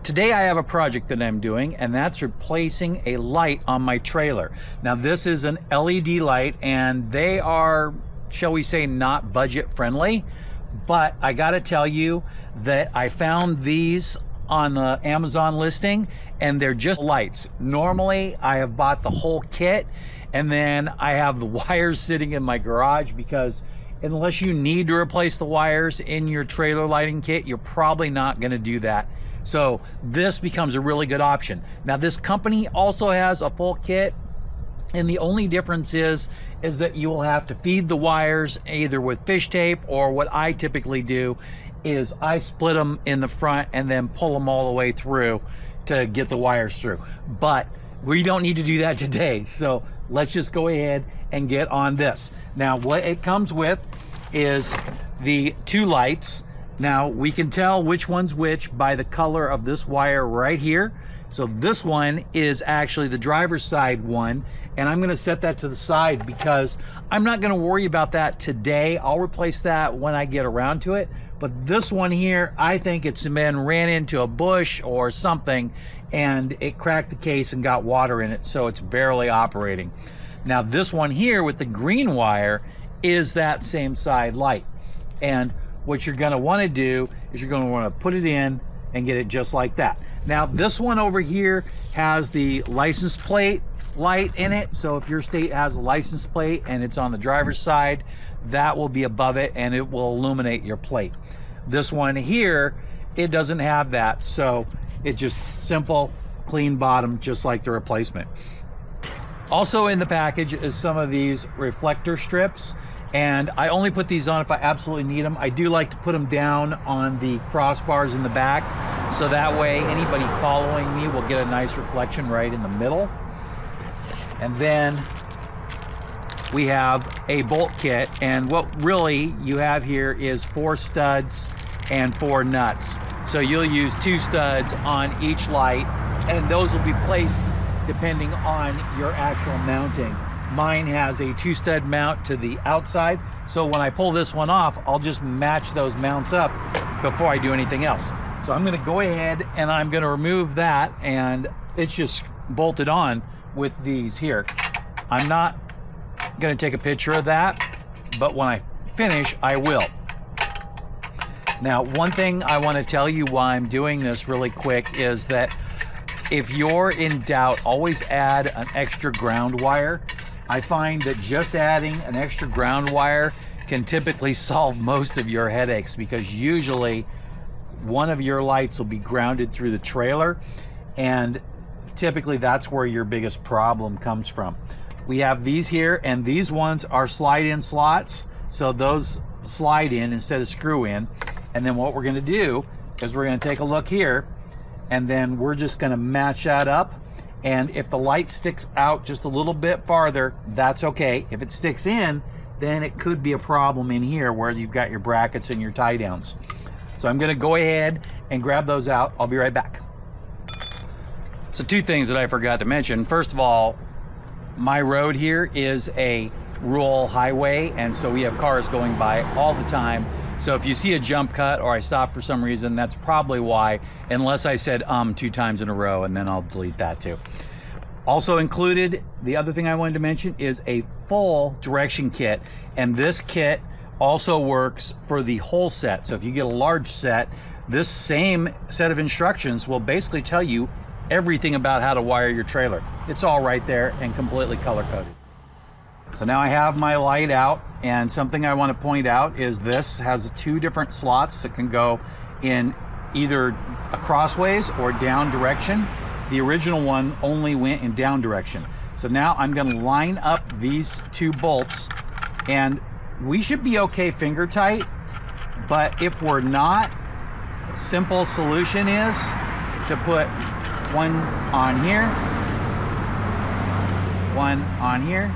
Today I have a project that I'm doing, and that's replacing a light on my trailer. Now this is an LED light, and they are, shall we say, not budget friendly, but I gotta tell you that I found these on the Amazon listing, and they're just lights. Normally I have bought the whole kit, and then I have the wires sitting in my garage, because unless you need to replace the wires in your trailer lighting kit, you're probably not gonna do that. So this becomes a really good option. Now this company also has a full kit, and the only difference is that you will have to feed the wires either with fish tape, or what I typically do is I split them in the front and then pull them all the way through to get the wires through. But we don't need to do that today. So let's just go ahead and get on this. Now what it comes with is the two lights. Now we can tell which one's which by the color of this wire right here. So this one is actually the driver's side one, and I'm gonna set that to the side because I'm not gonna worry about that today. I'll replace that when I get around to it. But this one here, I think it's been ran into a bush or something, and it cracked the case and got water in it, so it's barely operating. Now this one here with the green wire is that same side light. And what you're gonna wanna do is you're gonna wanna put it in and get it just like that. Now this one over here has the license plate light in it. So if your state has a license plate and it's on the driver's side, that will be above it and it will illuminate your plate. This one here, it doesn't have that. So it's just simple, clean bottom, just like the replacement. Also in the package is some of these reflector strips, and I only put these on if I absolutely need them. I do like to put them down on the crossbars in the back, so that way anybody following me will get a nice reflection right in the middle. And then we have a bolt kit, and what really you have here is 4 studs and 4 nuts. So you'll use 2 studs on each light, and those will be placed depending on your actual mounting. Mine has a 2 stud mount to the outside, so when I pull this one off, I'll just match those mounts up before I do anything else. So I'm gonna go ahead and I'm gonna remove that, and it's just bolted on with these here. I'm not gonna take a picture of that, but when I finish, I will. Now, one thing I wanna tell you why I'm doing this really quick is that if you're in doubt, always add an extra ground wire. I find that just adding an extra ground wire can typically solve most of your headaches, because usually one of your lights will be grounded through the trailer, and typically that's where your biggest problem comes from. We have these here, and these ones are slide-in slots, so those slide in instead of screw in. And then what we're gonna do is we're gonna take a look here, and then we're just gonna match that up. And if the light sticks out just a little bit farther, that's okay. If it sticks in, then it could be a problem in here where you've got your brackets and your tie downs. So I'm gonna go ahead and grab those out. I'll be right back. So 2 things that I forgot to mention. First of all, my road here is a rural highway, and so we have cars going by all the time. So if you see a jump cut or I stop for some reason, that's probably why, unless I said 2 times in a row, and then I'll delete that too. Also included, the other thing I wanted to mention is a full direction kit, and this kit also works for the whole set. So if you get a large set, this same set of instructions will basically tell you everything about how to wire your trailer. It's all right there and completely color coded. So now I have my light out, and something I want to point out is this has 2 different slots that can go in either a crossways or down direction. The original one only went in down direction. So now I'm going to line up these 2 bolts, and we should be okay finger tight, but if we're not, a simple solution is to put one on here, one on here,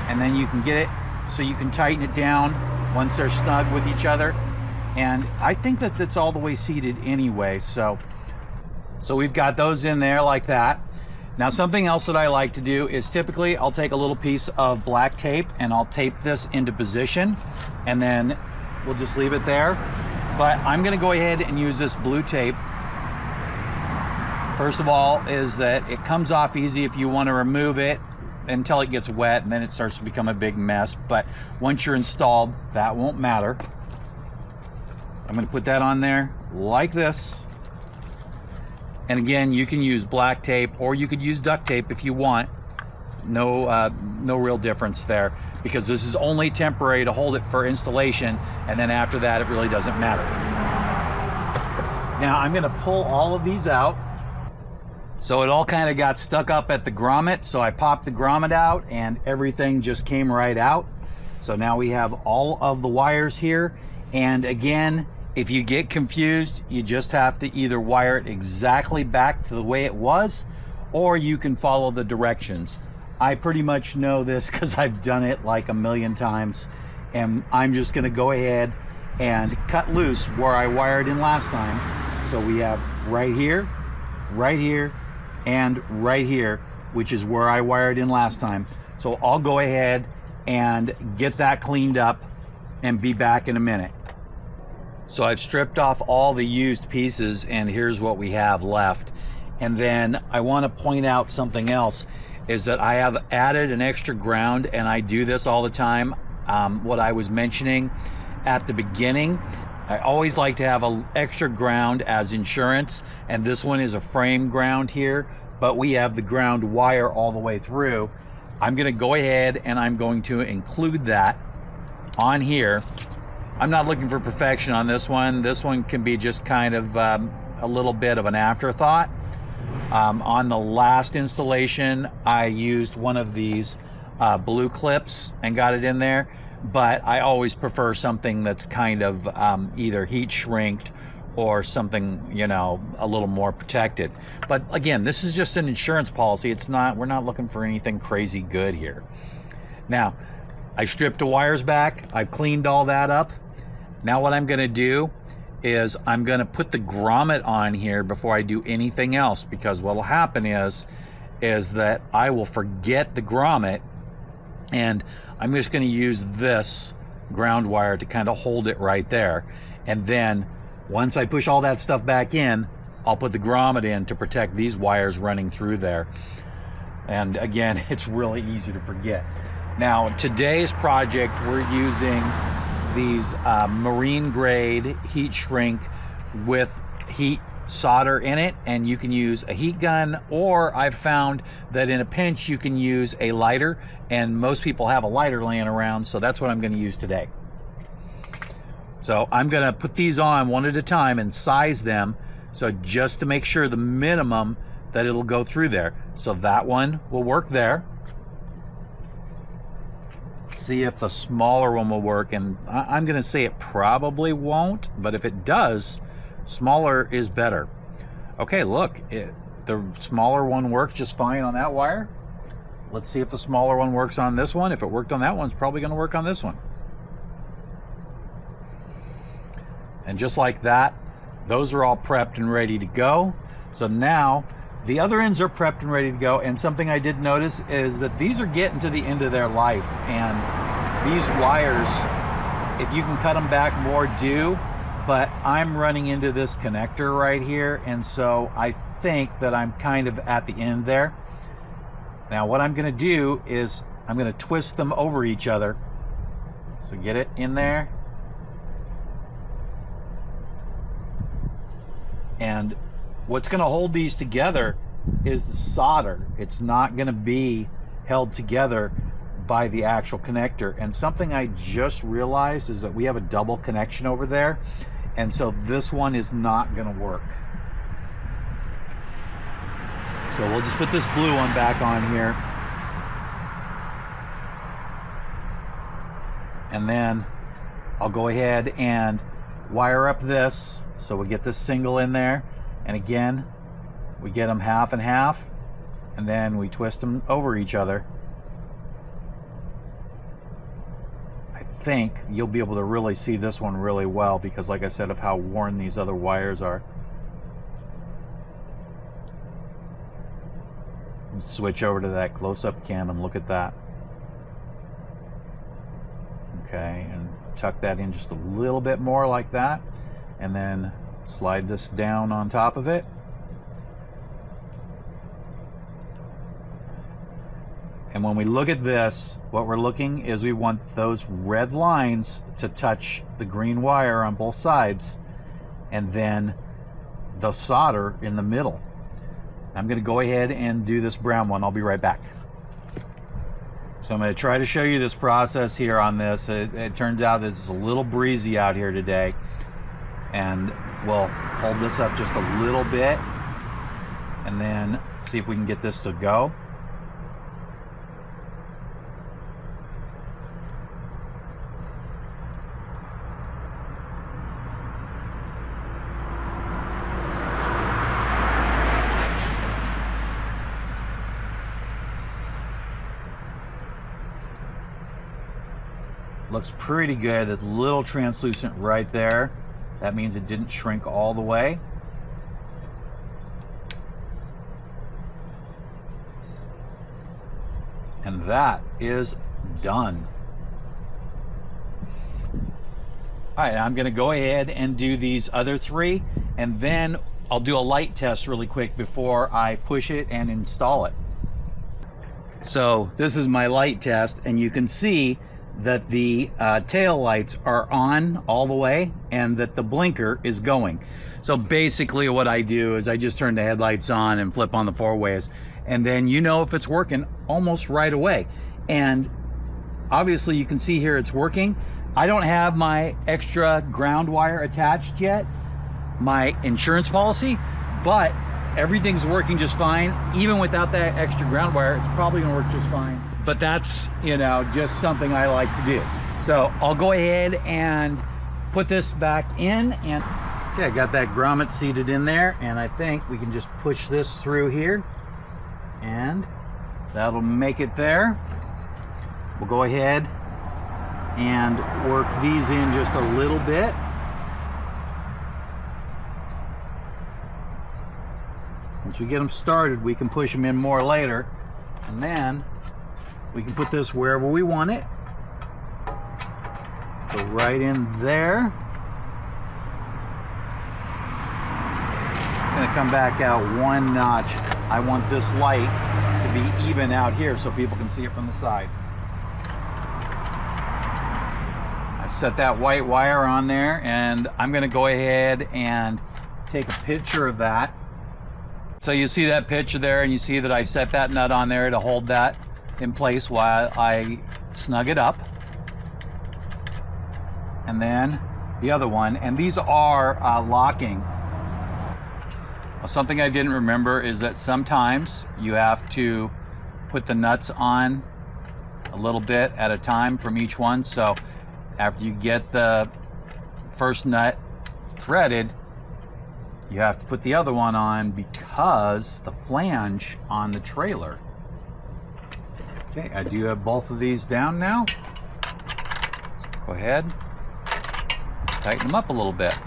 and then you can get it so you can tighten it down once they're snug with each other. And I think that that's all the way seated anyway, so we've got those in there like that. Now something else that I like to do is typically I'll take a little piece of black tape and I'll tape this into position, and then we'll just leave it there. But I'm gonna go ahead and use this blue tape. First of all, is that it comes off easy if you want to remove it until it gets wet, and then it starts to become a big mess. But once you're installed, that won't matter. I'm going to put that on there like this. And again, you can use black tape or you could use duct tape if you want. No real difference there, because this is only temporary to hold it for installation, and then after that it really doesn't matter. Now I'm going to pull all of these out. So it all kind of got stuck up at the grommet, so I popped the grommet out and everything just came right out. So now we have all of the wires here, and again, if you get confused, you just have to either wire it exactly back to the way it was, or you can follow the directions. I pretty much know this because I've done it like a million times, and I'm just going to go ahead and cut loose where I wired in last time. So we have right here, and right here, which is where I wired in last time. So I'll go ahead and get that cleaned up and be back in a minute. So I've stripped off all the used pieces, and here's what we have left. And then I want to point out something else, is that I have added an extra ground, and I do this all the time. What I was mentioning at the beginning, I always like to have an extra ground as insurance, and this one is a frame ground here, but we have the ground wire all the way through. I'm going to go ahead and I'm going to include that on here. I'm not looking for perfection on this one. This one can be just kind of a little bit of an afterthought. On the last installation, I used one of these blue clips and got it in there, but I always prefer something that's kind of either heat shrinked or something, you know, a little more protected. But again, this is just an insurance policy. It's not, we're not looking for anything crazy good here. Now, I stripped the wires back. I've cleaned all that up. Now what I'm gonna do is I'm gonna put the grommet on here before I do anything else, because what will happen is that I will forget the grommet, and I'm just gonna use this ground wire to kind of hold it right there. And then once I push all that stuff back in, I'll put the grommet in to protect these wires running through there. And again, it's really easy to forget. Now, today's project, we're using these marine grade heat shrink with heat solder in it, and you can use a heat gun, or I've found that in a pinch you can use a lighter, and most people have a lighter laying around, so that's what I'm going to use today. So I'm going to put these on one at a time and size them, so just to make sure the minimum that it'll go through there. So that one will work there. See if the smaller one will work, and I'm going to say it probably won't, but if it does, smaller is better. Okay, look, the smaller one worked just fine on that wire. Let's see if the smaller one works on this one. If it worked on that one, it's probably going to work on this one. And just like that, those are all prepped and ready to go. So now the other ends are prepped and ready to go. And something I did notice is that these are getting to the end of their life, and these wires, if you can cut them back more, do. But I'm running into this connector right here, and so I think that I'm kind of at the end there. Now what I'm going to do is I'm going to twist them over each other. So get it in there. And what's going to hold these together is the solder. It's not going to be held together by the actual connector. And something I just realized is that we have a double connection over there, and so this one is not going to work. So we'll just put this blue one back on here, and then I'll go ahead and wire up this, so we get this single in there, and again we get them half and half, and then we twist them over each other. I think you'll be able to really see this one really well, because like I said, of how worn these other wires are. Switch over to that close-up cam and look at that. Okay, and tuck that in just a little bit more like that. and then slide this down on top of it. And when we look at this, what we're looking is we want those red lines to touch the green wire on both sides, and then the solder in the middle. I'm going to go ahead and do this brown one. I'll be right back. So I'm going to try to show you this process here on this. It turns out it's a little breezy out here today, and we'll hold this up just a little bit and then see if we can get this to go. Looks pretty good. It's a little translucent right there. That means it didn't shrink all the way. And that is done. All right, I'm gonna go ahead and do these other three, and then I'll do a light test really quick before I push it and install it. So this is my light test, and you can see that the tail lights are on all the way and that the blinker is going. So basically what I do is I just turn the headlights on and flip on the four ways, and then you know if it's working almost right away. And obviously you can see here it's working. I don't have my extra ground wire attached yet, my insurance policy, but everything's working just fine. Even without that extra ground wire, it's probably gonna work just fine. But that's, you know, just something I like to do. So I'll go ahead and put this back in, and okay, I got that grommet seated in there, and I think we can just push this through here, and that'll make it there. We'll go ahead and work these in just a little bit. Once we get them started, we can push them in more later, and then we can put this wherever we want it. Go right in there. I'm gonna come back out one notch. I want this light to be even out here so people can see it from the side. I've set that white wire on there, and I'm gonna go ahead and take a picture of that. So you see that picture there, and you see that I set that nut on there to hold that in place while I snug it up. And then the other one, and these are locking. Well, something I didn't remember is that sometimes you have to put the nuts on a little bit at a time from each one. So after you get the first nut threaded, you have to put the other one on because the flange on the trailer. Okay, I do have both of these down now. Go ahead, tighten them up a little bit.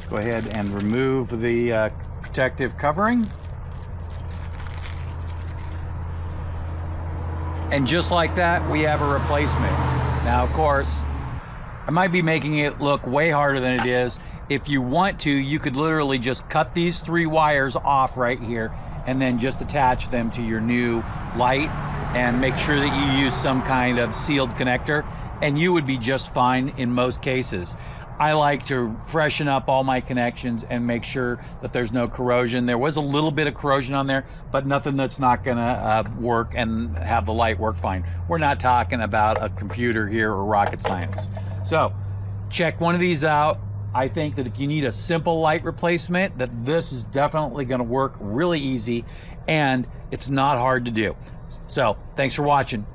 Go ahead and remove the protective covering. And just like that, we have a replacement. Now, of course, I might be making it look way harder than it is. If you want to, you could literally just cut these three wires off right here and then just attach them to your new light and make sure that you use some kind of sealed connector, and you would be just fine in most cases. I like to freshen up all my connections and make sure that there's no corrosion. There was a little bit of corrosion on there, but nothing that's not gonna work and have the light work fine. We're not talking about a computer here or rocket science. So check one of these out. I think that if you need a simple light replacement, that this is definitely gonna work really easy, and it's not hard to do. So thanks for watching.